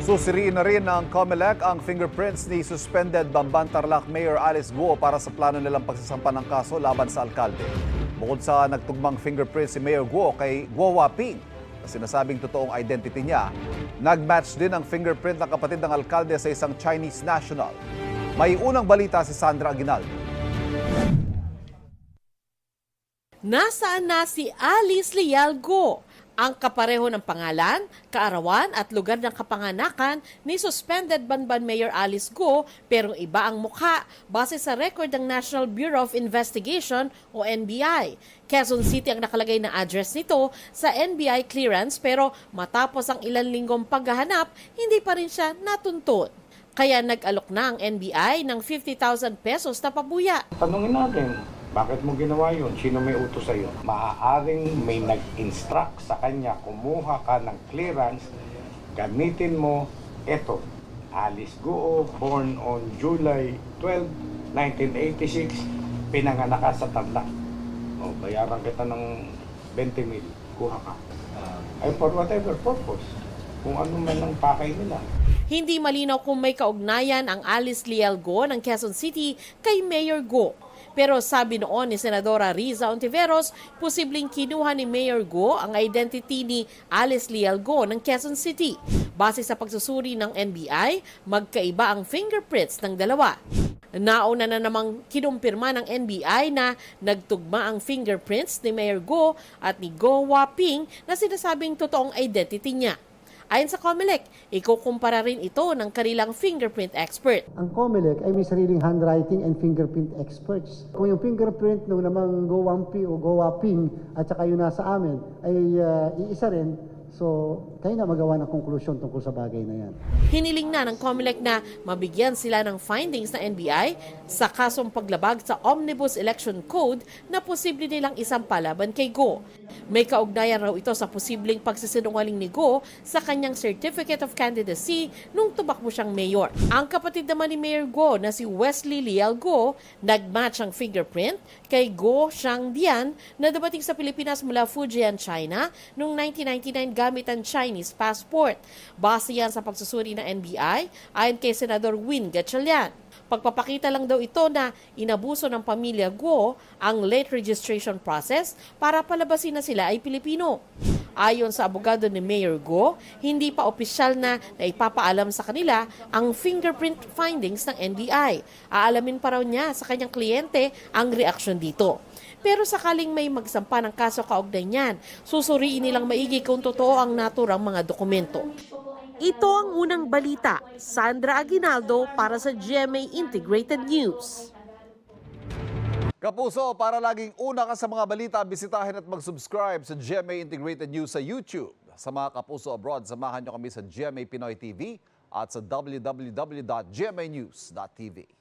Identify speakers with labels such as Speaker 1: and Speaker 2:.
Speaker 1: Susiriin na rin ng COMELEC ang fingerprints ni suspended Bamban Tarlac Mayor Alice Guo para sa plano nilang pagsasampa ng kaso laban sa alkalde. Bukod sa nagtugmang fingerprints si Mayor Guo kay Guo Waping na sinasabing totoong identity niya, nag-match din ang fingerprint ng kapatid ng alkalde sa isang Chinese national. May unang balita si Sandra Aguinaldo.
Speaker 2: Nasaan na si Alice Leal Guo? Ang kapareho ng pangalan, kaarawan at lugar ng kapanganakan ni suspended Banban Mayor Alice Guo pero iba ang mukha base sa record ng National Bureau of Investigation o NBI. Quezon City ang nakalagay na address nito sa NBI clearance pero matapos ang ilang linggong paghahanap, hindi pa rin siya natuntun. Kaya nag-alok na ang NBI ng 50,000 pesos na pabuya.
Speaker 3: Tanungin natin, bakit mo ginawa yun? Sino may utos sa'yo? Maaaring may nag-instruct sa kanya, kumuha ka ng clearance, gamitin mo, eto, Alice Guo, born on July 12, 1986, pinanganak ka sa Tarlac. O, bayaran kita ng 20 mil, kuha ka. Ay for whatever purpose, kung ano man ang pakay nila.
Speaker 2: Hindi malinaw kung may kaugnayan ang Alice Leal Guo ng Quezon City kay Mayor Guo. Pero sabi noon ni Senadora Riza Ontiveros, posibleng kinuha ni Mayor Guo ang identity ni Alice Leal Guo ng Quezon City. Base sa pagsusuri ng NBI, magkaiba ang fingerprints ng dalawa. Nauna na namang kinumpirma ng NBI na nagtugma ang fingerprints ni Mayor Guo at ni Guo Waping na sinasabing totoong identity niya. Ayon sa COMELEC, ikukumpara rin ito ng kanilang fingerprint expert.
Speaker 4: Ang COMELEC ay may sariling handwriting and fingerprint experts. Kung yung fingerprint ng namang Go Wampi o Go Waping at saka yung nasa amin ay iisa rin, so kayo na magawa ng konklusyon tungkol sa bagay na yan.
Speaker 2: Hiniling na ng COMELEC na mabigyan sila ng findings ng NBI sa kasong paglabag sa Omnibus Election Code na posible nilang isampa laban kay Guo. May kaugnayan raw ito sa posibleng pagsisinungaling ni Guo sa kanyang Certificate of Candidacy nung tumakbo siyang mayor. Ang kapatid naman ni Mayor Guo na si Wesley Leal Guo, nagmatch ang fingerprint kay Guo Shangdian na dumating sa Pilipinas mula Fujian, China noong 1999 gamit ang Chinese passport. Base yan sa pagsusuri ng NBI ayon kay Senador Win Gatchalian. Pagpapakita lang daw ito na inabuso ng pamilya Guo ang late registration process para palabasin na sila ay Pilipino. Ayon sa abogado ni Mayor Guo, hindi pa opisyal na ipapaalam sa kanila ang fingerprint findings ng NBI. Aalamin pa raw niya sa kanyang kliyente ang reaksyon dito. Pero sakaling may magsampa ng kaso kaugnay niyan, susuriin nilang maigi kung totoo ang naturang mga dokumento. Ito ang unang balita. Sandra Aguinaldo para sa GMA Integrated News.
Speaker 1: Kapuso, para laging una ka sa mga balita, bisitahin at mag-subscribe sa GMA Integrated News sa YouTube. Sa mga kapuso abroad, samahan nyo kami sa GMA Pinoy TV at sa www.gmanews.tv.